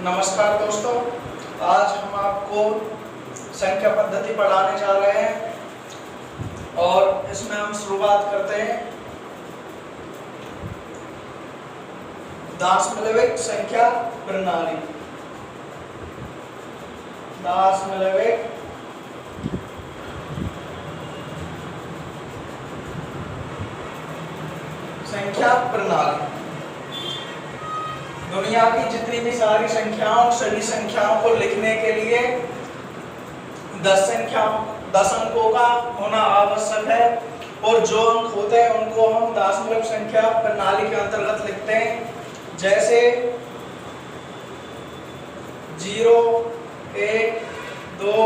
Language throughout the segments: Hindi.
नमस्कार दोस्तों, आज हम आपको संख्या पद्धति पढ़ाने जा रहे हैं और इसमें हम शुरुआत करते हैं दाशमलविक संख्या प्रणाली। दाशमलविक संख्या प्रणाली दुनिया की जितनी भी सारी संख्याओं सभी संख्याओं को लिखने के लिए 10 अंकों का होना आवश्यक है और जो अंक होते हैं उनको हम दशमलव संख्या प्रणाली के अंतर्गत लिखते हैं। जैसे 0, 1, 2,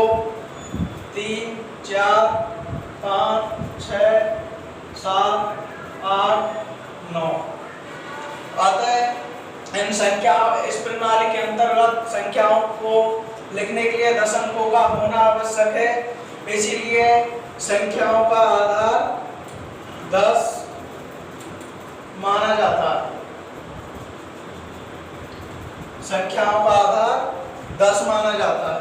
3, 4, 5, 6, 7, 8, 9 अतः इन संख्या इस प्रणाली के अंतर्गत संख्याओं को लिखने के लिए 10 अंकों का होना आवश्यक है। इसीलिए संख्याओं का आधार 10 माना जाता है। संख्याओं का आधार 10 माना जाता है।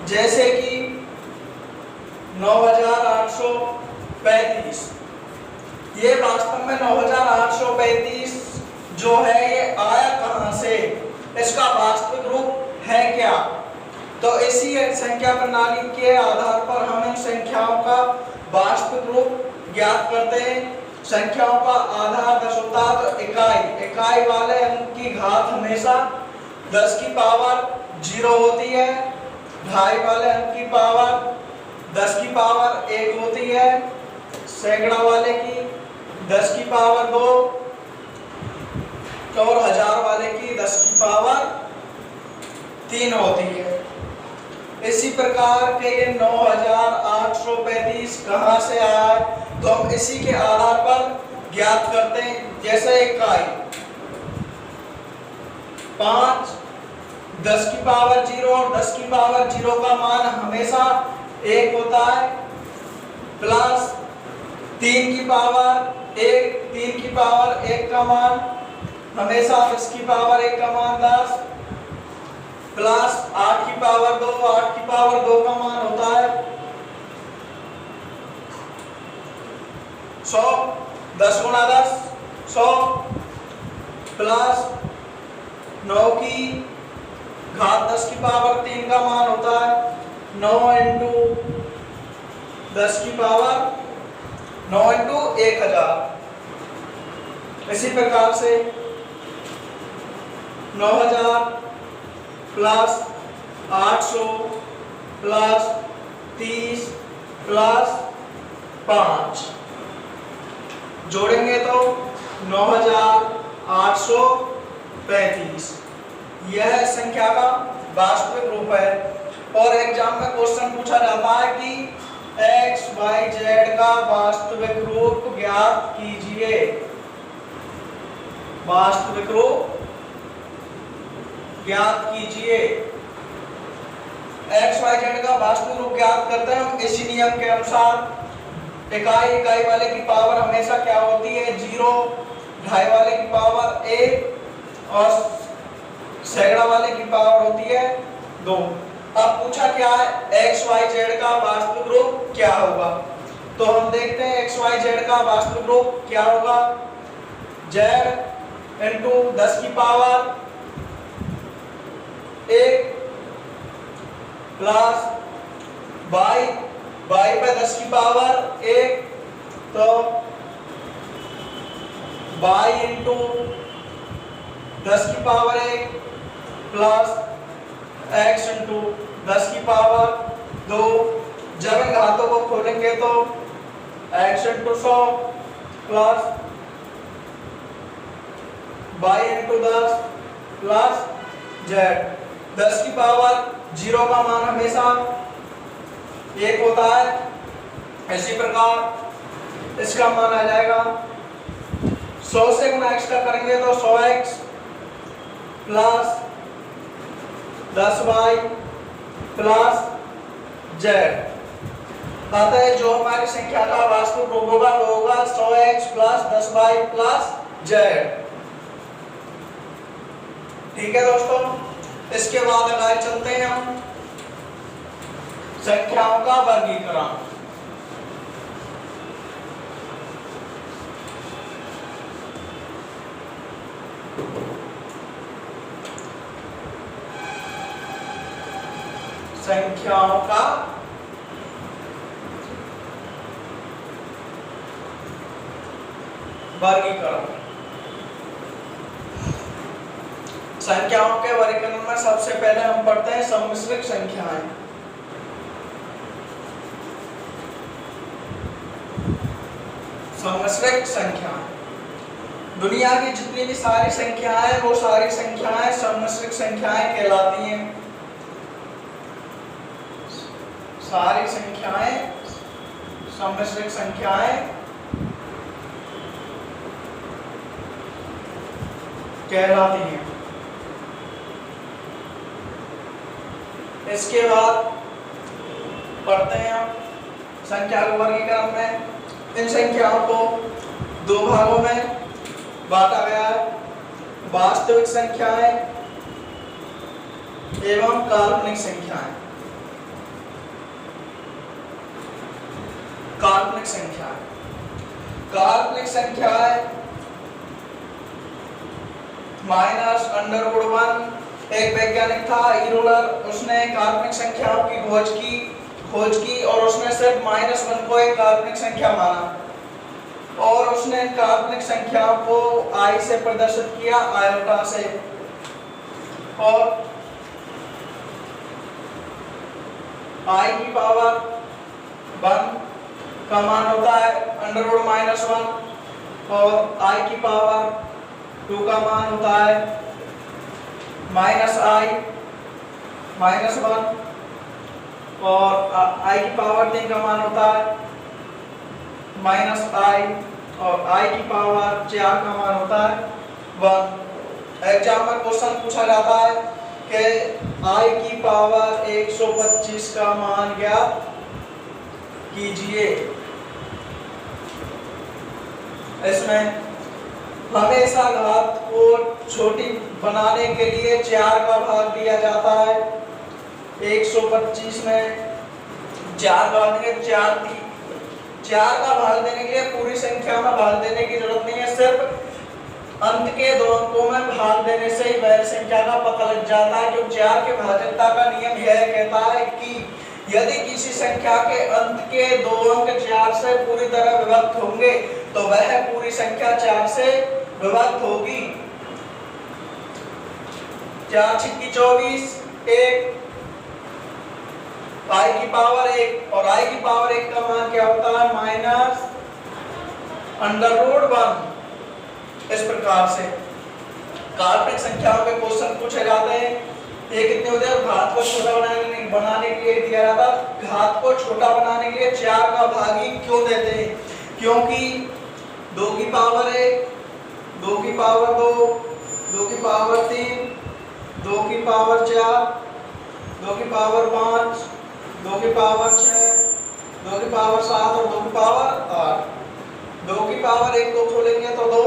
जैसे कि 9835 ये वास्तव में 9835 जो है ये आया कहां से, इसका वास्तविक रूप है क्या। तो इसी संख्या प्रणाली के आधार पर हम इन संख्याओं का वास्तविक रूप ज्ञात करते हैं। संख्याओं का आधार 10 होता है तो इकाई वाले अंक की घात हमेशा 10 की पावर 0 होती है। ढाई वाले अंक की पावर 10 की पावर 1 होती है। सैकड़ा वाले की 10 की पावर 2 और हजार वाले की 10 की पावर 3 होती है। इसी प्रकार के ये 9835 कहां से आया तो हम इसी के आधार पर ज्ञात करते हैं। जैसे इकाई 5 10 की पावर 0 और 10 की पावर 0 का मान हमेशा 1 होता है। प्लस 3 की पावर 1 का मान हमेशा 10 की पावर 1 का मान 10 प्लस 8 की पावर 2 का मान होता है 100। 10 गुणा 10 100 प्लस 9 की घात 10 की पावर 3 का मान होता है 9 इंटू 10 की पावर 9 इंटू 1000। इसी प्रकार से 9000 प्लस 800 प्लस 30 प्लस 5 जोड़ेंगे तो 9835 यह संख्या का वास्तविक रूप है। और एग्जाम में क्वेश्चन पूछा जाता है कि x, y, z का वास्तविक रूप ज्ञात कीजिए। वास्तविक रूप ज्ञात कीजिए। x, y, z का वास्तविक रूप ज्ञात करते हैं हम इसी नियम के अनुसार। इकाई वाले की पावर हमेशा क्या होती है 0, ढाई वाले की पावर 1 और सैकड़ा वाले की पावर होती है 2। अब पूछा क्या है x, y, z का वास्तविक रूप क्या होगा। तो हम देखते हैं x, y, z का वास्तविक रूप क्या होगा। z इंटू 10 की पावर 1 प्लस y पे 10 की पावर 1 तो y इंटू 10 की पावर 1 प्लस x इंटू 10 की पावर 2। जब इन घातों को खोलेंगे तो x into 100 plus y into 10 plus z। 10 की पावर 0 का मान हमेशा 1 होता है। इसी प्रकार इसका मान आ जाएगा 100 से गुणा x का करेंगे तो 100x plus 10y plus z। अतः जो हमारी संख्या का वास्तविक रूप होगा वो होगा 100x plus 10y plus z। ठीक है दोस्तों। इसके बाद आगे चलते हैं हम संख्याओं का वर्गीकरण। संख्याओं का वर्गीकरण। संख्याओं के वर्गीकरण में सबसे पहले हम पढ़ते हैं सम्मिश्रित संख्याएं। सम्मिश्रित संख्याएं, दुनिया की जितनी भी सारी संख्याएं हैं वो सारी संख्याएं सम्मिश्रित संख्याएं कहलाती हैं। सारी संख्याएं सम्मिश्रित संख्याएं कहलाती हैं। इसके बाद पढ़ते हैं हम संख्या के वर्गीकरण में। इन संख्याओं को दो भागों में बांटा गया है, वास्तविक संख्याएं एवं काल्पनिक संख्याएं। काल्पनिक संख्याएं, काल्पनिक संख्याएं -√1। एक वैज्ञानिक था ईरोलर, उसने काल्पनिक संख्याओं की खोज की और उसने सिर्फ -1 को एक काल्पनिक संख्या माना और उसने काल्पनिक संख्याओं को i से प्रदर्शित किया, आयोटा से। और i की पावर 1 का मान होता है √-1 और i की पावर 2 का मान होता है -i-1 और i की पावर 3 का मान होता है -i और i की पावर 4 का मान होता है 1। एग्जाम में क्वेश्चन पूछा जाता है कि i की पावर 125 का मान ज्ञात कीजिए। इसमें हमेशा घात को छोटी बनाने के लिए 4 का भाग दिया जाता है। 125 में 4 का भाग देंगे, 4 का भाग देने के लिए पूरी संख्या में भाग देने की जरूरत नहीं है, सिर्फ अंत के दो अंकों में भाग देने से ही वह संख्या का पता लग जाता है। क्योंकि 4 के भाजकता का नियम यह कहता है कि यदि किसी संख्या के अंत के दो अंक 4 से पूरी तरह विभक्त होंगे तो वह पूरी संख्या 4 से विभक्त होगी। 4 छक्की 24, 1 i की पावर 1 और i की पावर 1 का मान क्या होता है -√1। इस प्रकार से काल्पनिक संख्याओं के क्वेश्चन पूछे जाते हैं। ये कितने होते हैं? घात को छोटा बनाने के लिए दिया जाता है। घात को छोटा बनाने के लिए 4 का भाग ही क्यों देते हैं? क्योंकि 2 की पावर 1, 2 की पावर 2, 2 की पावर 3, 2 की पावर 4, 2 की पावर 5, 2 की पावर 6, 2 की पावर 7 और 2 की पावर 8। 2 की पावर 1 को खोलेंगे तो 2,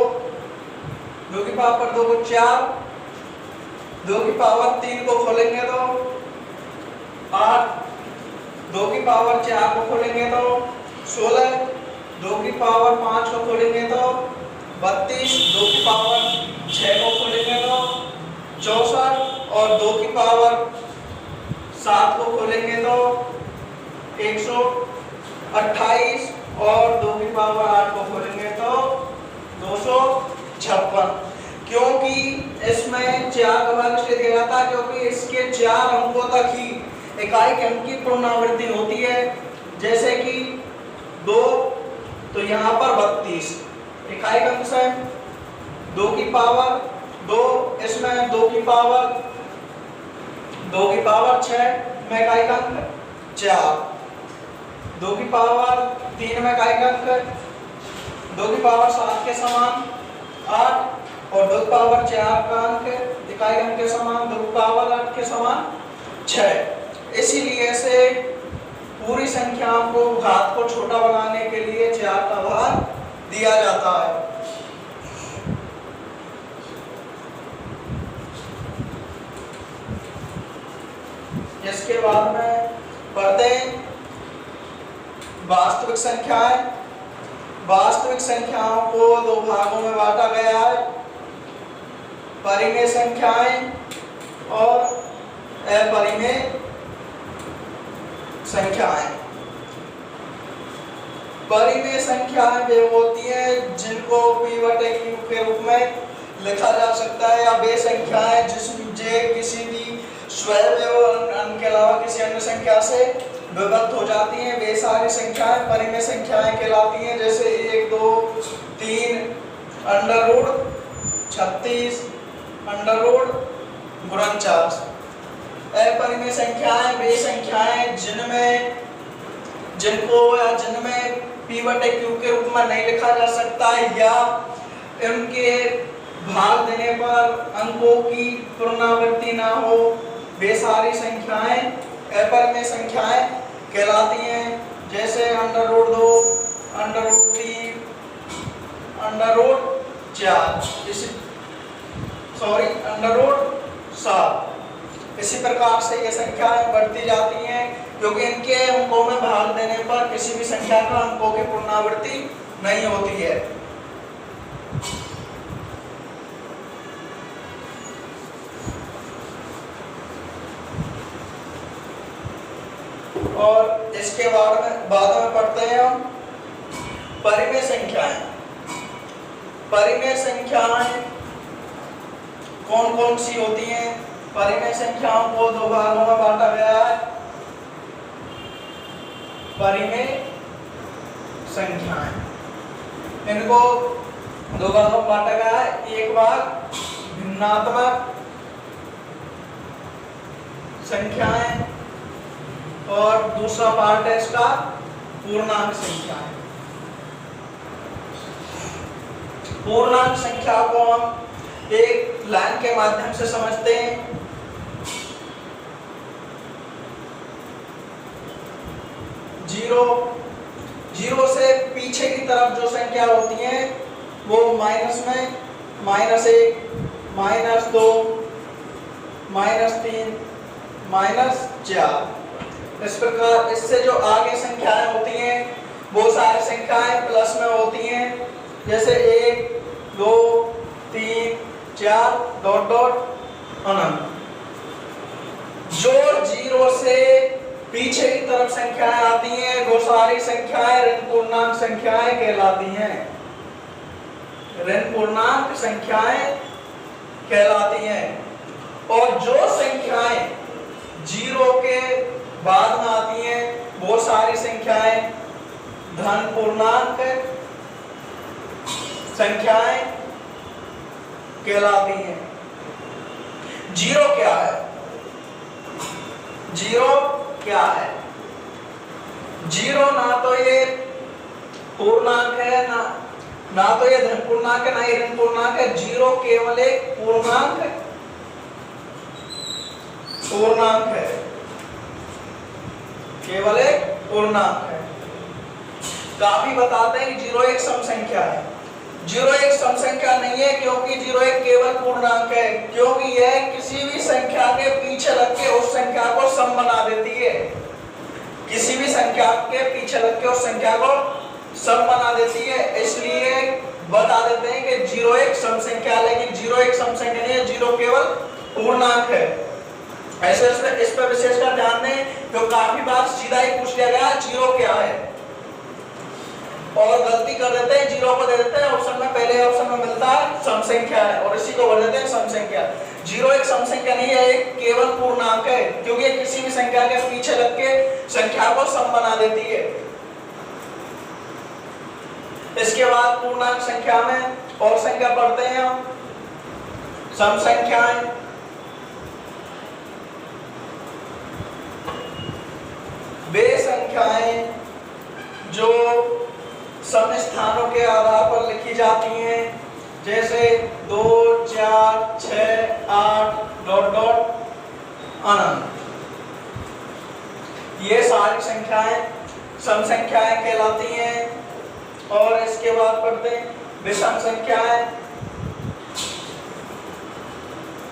2 की पावर 2 को 4, 2 की पावर 3 को खोलेंगे तो 8, 2 की पावर 4 को खोलेंगे तो 16, 2 की पावर 5 को खोलेंगे तो 32, 2 की पावर 6 को खोलेंगे तो 64 और 2 की पावर 7 को खोलेंगे तो 128 और 2 की पावर 8 को खोलेंगे तो 256। क्योंकि इसमें 4 का भाग इसलिए दिया जाता है क्योंकि इसके 4 अंकों तक ही इकाई के अंक की पुनरावृत्ति होती है। जैसे कि 2 तो यहाँ पर 32 इकाई का अंक है। 2 की पावर 2, इसमें 2 की पावर 6 में इकाई का अंक 4, 2 की पावर 3 में इकाई का अंक 2 की पावर 7 के समान 8 और 2 की पावर 4 का अंक इकाई अंक के समान 2 की पावर 8 के समान 6। इसीलिए से पूरी संख्याओं को घात को छोटा बनाने के लिए 4 का भाग दिया जाता है। इसके बाद में पढ़ते हैं वास्तविक संख्याएं। वास्तविक संख्याओं को दो भागों में बांटा गया है, परिमेय संख्याएं और अपरिमेय संख्याएं। परिमेय संख्याएं वे होती हैं जिनको p/q के रूप में लिखा जा सकता है, या वे संख्याएं जिसमें किसी भी स्वयं अंक के अलावा किसी अन्य संख्या से विभक्त हो जाती हैं, वे सारी संख्याएं परिमेय संख्याएं कहलाती हैं। जैसे 1, 2, 3 √ 36 √ गुणन 4। अपरिमेय संख्याएं वे संख्याएं जिनमें p/q के रूप में नहीं लिखा जा सकता, या इनके भाग देने पर अंकों की पुनरावृत्ति ना हो, वे सारी संख्याएं अपरिमेय संख्याएं कहलाती हैं। जैसे √2 √3 √7। इसी प्रकार से ये संख्याएं बढ़ती जाती हैं, क्योंकि इनके अंकों में भाग देने पर किसी भी संख्या का अंकों की पुनरावृत्ति नहीं होती है। और इसके बाद में पढ़ते हैं हम परिमेय संख्याएं। परिमेय संख्याएं कौन कौन सी होती हैं? परिमेय संख्याओं को दो भागों में बांटा गया है, परिमेय संख्याएं। इनको दो भागों में बांटा गया है, एक भाग भिन्नात्मक संख्याएं और दूसरा पार्ट है इसका पूर्णांक संख्याएं। पूर्णांक संख्या को हम एक लाइन के माध्यम से समझते हैं। 0 से पीछे की तरफ जो संख्या होती हैं वो माइनस में -1 -2 -3 -4, इस प्रकार इससे जो आगे संख्याएं होती हैं वो सारी संख्याएं प्लस में होती हैं। जैसे 1 2 3 4 ... अनंत। जो 0 से पीछे की तरफ संख्याएं आती हैं वो सारी संख्याएं ऋण पूर्णांक संख्याएं कहलाती हैं। ऋण पूर्णांक संख्याएं कहलाती हैं। और जो संख्याएं 0 के बाद में आती हैं वो सारी संख्याएं धन पूर्णांक संख्याएं कहलाती हैं। 0 क्या है? 0 क्या है? 0 ना तो ये पूर्णांक है, ना तो ये धन पूर्णांक है, ना ये ऋण पूर्णांक है। 0 केवल एक पूर्णांक है, केवल एक पूर्णांक है। काफी बताते हैं कि 0 एक सम संख्या है। 0 एक सम संख्या नहीं है, क्योंकि 0 एक केवल पूर्णांक है, क्योंकि यह किसी भी संख्या के पीछे लग के उस संख्या को सम बना देती है। किसी भी संख्या के पीछे लग के उस संख्या को सम बना देती है, इसलिए बता देते हैं कि 0 एक सम संख्या है। लेकिन 0 एक सम संख्या नहीं है, 0 केवल पूर्णांक है। ऐसे इस पर विशेषकर ध्यान दें, तो काफी बार सीधा ही पूछ लिया गया 0 क्या है, और गलती कर देते हैं, 0 को दे देते हैं ऑप्शन में, पहले ऑप्शन में मिलता है सम संख्या है और इसी को भर देते हैं सम संख्या। 0 एक सम संख्या नहीं है, एक केवल पूर्णांक है, क्योंकि ये किसी भी संख्या के पीछे लग के संख्या को सम बना देती है। इसके बाद पूर्णांक संख्या में और संख्या पढ़ते हैं हम सम संख्याएं। वे संख्याएं जो सम स्थानों के आधार पर लिखी जाती हैं, जैसे 2 4 6 8 ... अनंत। ये सारी संख्याएं सम संख्याएं कहलाती हैं। और इसके बाद पढ़ते हैं विषम संख्याएं।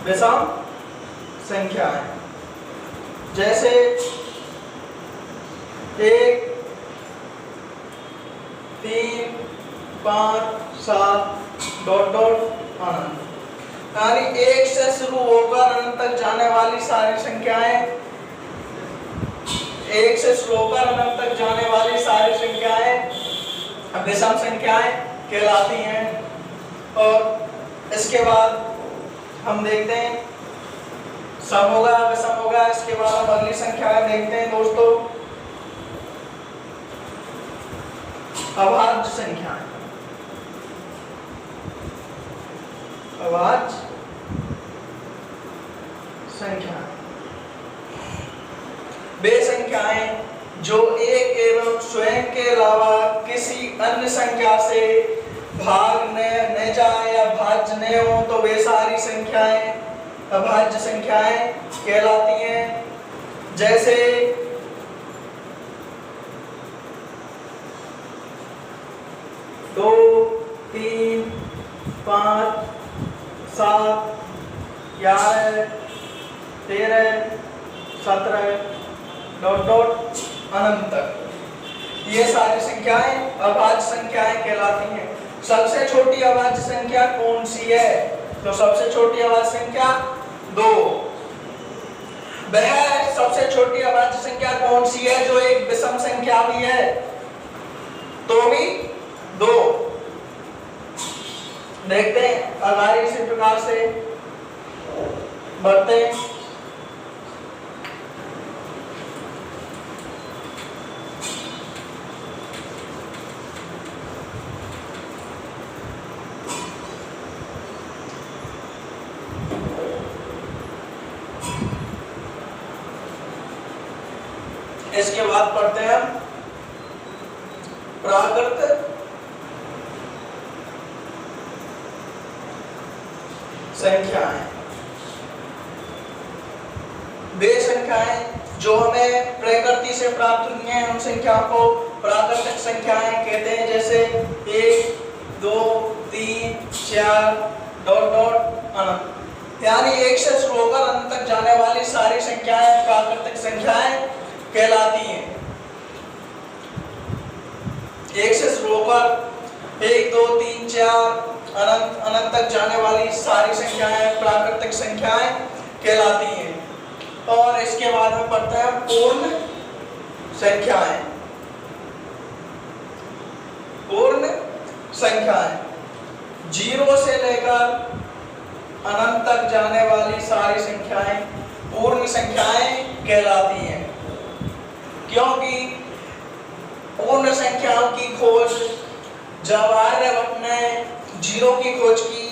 विषम संख्याएं जैसे 1 3 5 7 डॉट डॉट अनंत। यानी 1 से शुरू होकर अनंत तक जाने वाली सारी संख्याएं, 1 से शुरू होकर अनंत तक जाने वाली सारी संख्याएं विषम संख्याएं कहलाती हैं। और इसके बाद हम देखते हैं सम होगा, विषम होगा। इसके बाद हम अगली संख्याएं देखते हैं दोस्तों, अभाज्य संख्याएं। अभाज्य संख्याएं वे संख्याएं जो एक एवं स्वयं के अलावा किसी अन्य संख्या से भाग न जाए या भाज्य न हो, तो वे सारी संख्याएं अभाज्य संख्याएं कहलाती हैं। जैसे 2 3 5 7 11 13 17 डॉट डॉट अनंत तक, ये सारी संख्याएं अभाज्य संख्याएं कहलाती हैं। सबसे छोटी अभाज्य संख्या कौन सी है? तो सबसे छोटी अभाज्य संख्या 2। वह सबसे छोटी अभाज्य संख्या कौन सी है जो एक विषम संख्या भी है तो भी 2? देखते हैं अगाड़ी इसी प्रकार से बढ़ते हैं। इसके बाद पढ़ते हैं हम प्राकृत संख्याएं। वे संख्याएं जो हमें प्रकृति से प्राप्त हुई हैं उन संख्याओं को प्राकृतिक संख्याएं कहते हैं। जैसे 1 2 3 4 डॉट डॉट अनंत। यानी 1 से शुरू होकर अनंत तक जाने वाली सारी संख्याएं प्राकृतिक संख्याएं कहलाती हैं। 1 से शुरू होकर 1 2 3 4 अनंत तक जाने वाली सारी संख्याएं प्राकृतिक संख्याएं कहलाती हैं। और इसके बाद में पढ़ते हैं पूर्ण संख्याएं। पूर्ण संख्याएं 0 से लेकर अनंत तक जाने वाली सारी संख्याएं पूर्ण संख्याएं कहलाती हैं, क्योंकि पूर्ण संख्याओं की खोज जब आर्यभट्ट ने 0 की खोज की,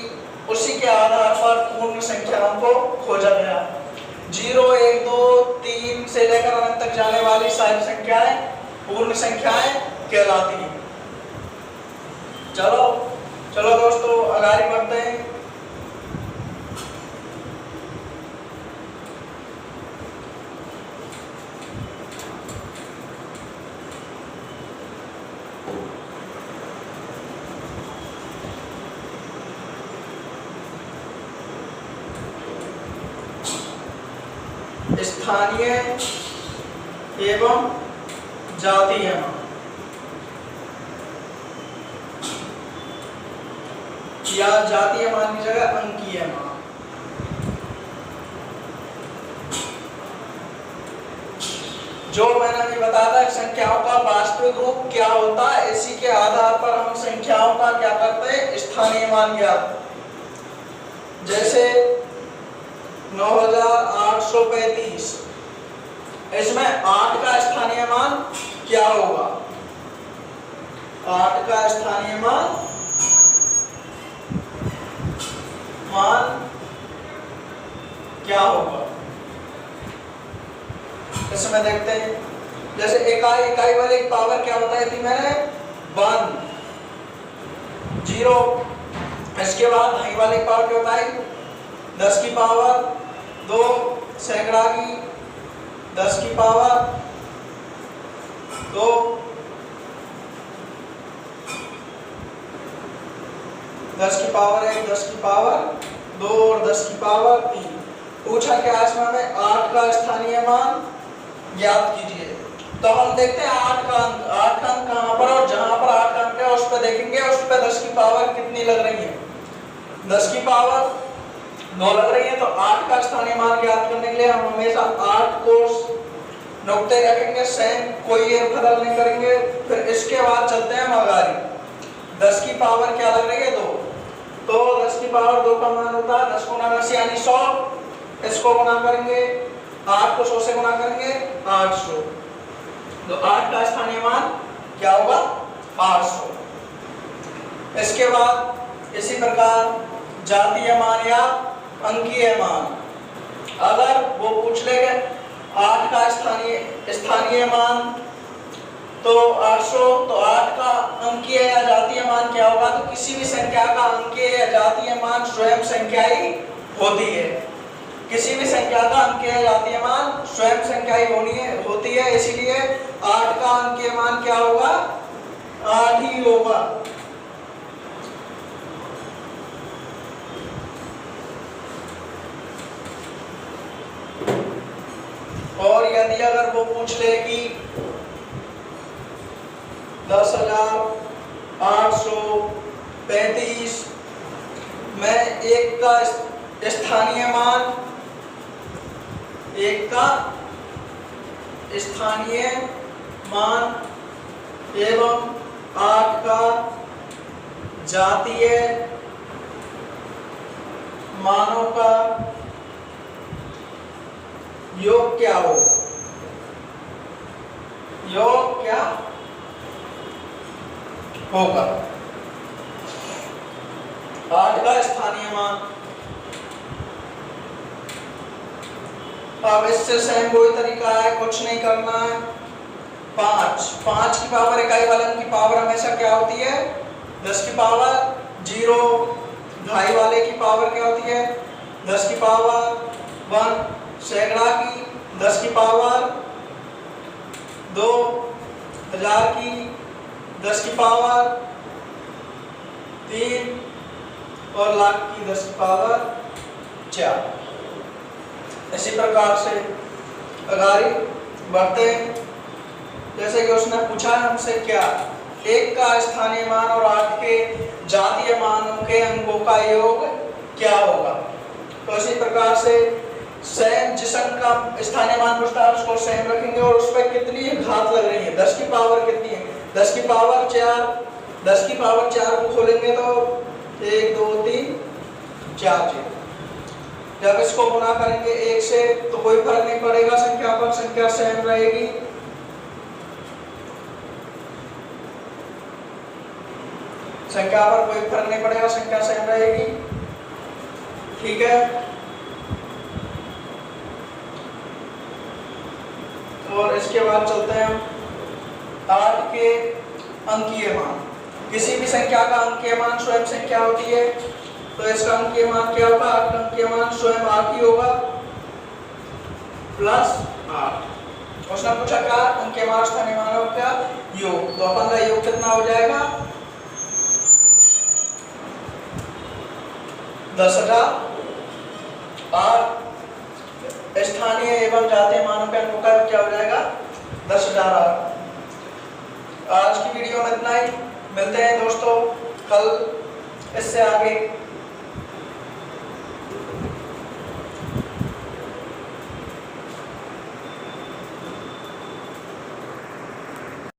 उसी के आधार पर पूर्ण संख्याओं को खोजा गया। 0 1 2 3 से लेकर अनंत तक जाने वाली सारी संख्याएं पूर्ण संख्याएं कहलाती हैं। चलो चलो दोस्तों आगे बढ़ते हैं। स्थानीय एवं जातीय मान या जातीय मान की जगह अंकीय मान। जो मैंने अभी बताया था संख्याओं का वास्तविक रूप क्या होता है, इसी के आधार पर हम संख्याओं का क्या करते हैं, स्थानीय मान ज्ञात। जैसे 9835, इसमें 8 का स्थानीय मान क्या होगा? 8 का स्थानीय मान क्या होगा? इसमें देखते हैं। जैसे इकाई वाली पावर क्या बताई थी मैंने, 1 0। इसके बाद ढाई वाली पावर क्या बताई, 10 की पावर 2, सैकड़ा की 10 की पावर 2, 10 की पावर 1, 10 की पावर 2 और 10 की पावर 3। पूछा क्या इसमें हमें 8 का स्थानीय मान ज्ञात कीजिए। तो हम देखते हैं 8 का अंक कहाँ पर, और जहां पर 8 का अंक है उस पर देखेंगे, उस पर 10 की पावर कितनी लग रही है, 10 की पावर 9 लग रही है। तो 8 का स्थानीय मान ज्ञात करने के लिए हम हमेशा 8 को नुक्ते रखेंगे, सेम, कोई बदल नहीं करेंगे। फिर इसके बाद चलते हैं मगारी। 10 की पावर क्या लग रही है, 2। तो 10 की पावर 2 का मान होता है 10 गुना 10 यानी 100। इसको गुना करेंगे, 8 को 100 से गुना करेंगे 800। तो 8 का स्थानीय मान क्या होगा, 800। इसके बाद इसी प्रकार जातीय मान या अंकीय मान, अगर वो पूछ लेंगे 8 का स्थानीय मान तो 800, तो 8 का अंकीय या जातीय मान क्या होगा, तो किसी भी संख्या का अंकीय या जातीय मान स्वयं संख्या ही होती है। किसी भी संख्या का अंकीय या जातीय मान स्वयं संख्या ही होती है, इसीलिए 8 का अंकीय मान क्या होगा, 8 ही होगा। और यदि अगर वो पूछ ले कि 10,835 में 1 का स्थानीय मान एवं 8 का जातीय मानों का योग क्या होगा, योग क्या होगा। 8 का स्थानीय मान, अब इससे सेम कोई तरीका है, कुछ नहीं करना है। 5 की पावर इकाई वाले की पावर हमेशा क्या होती है, 10 की पावर 0। ढाई वाले की पावर क्या होती है, 10 की पावर 1। सैकड़ा की 10 की पावर 2। 1000 की 10 की पावर 3 और लाख की 10 की पावर 4। इसी प्रकार से अगारी बढ़ते हैं। जैसे कि उसने पूछा हमसे क्या, 1 का स्थानीय मान और 8 के जातीय मानों के अंकों का योग क्या होगा। तो इसी प्रकार से सेम जिस अंक का स्थानीय मान पूछता है उसको सेम रखेंगे, और उस पर कितनी घात लग रही है, 10 की पावर कितनी है, 10 की पावर 4। 10 की पावर 4 को खोलेंगे तो 1 2 3 4 0। जब इसको गुना करेंगे 1 से तो कोई फर्क नहीं पड़ेगा, संख्या पर संख्या सेम रहेगी। संख्या पर कोई फर्क नहीं पड़ेगा, संख्या सेम रहेगी, ठीक है। और इसके बाद चलते हैं हम 8 के अंकीय मान। किसी भी संख्या का अंकीय मान स्वयं संख्या होती है, तो इसका अंकीय मान क्या होगा, 8 का अंकीय मान स्वयं 8 ही होगा प्लस 8। उसने पूछा क्या, अंकीय मान स्थानीय मानों का योग, तो अपन का योग कितना हो जाएगा, 10,000। और स्थानीय एवं जातीय मानों के अंकों का क्या हो जाएगा, 10,000। आज की वीडियो में इतना ही, मिलते हैं दोस्तों कल इससे आगे।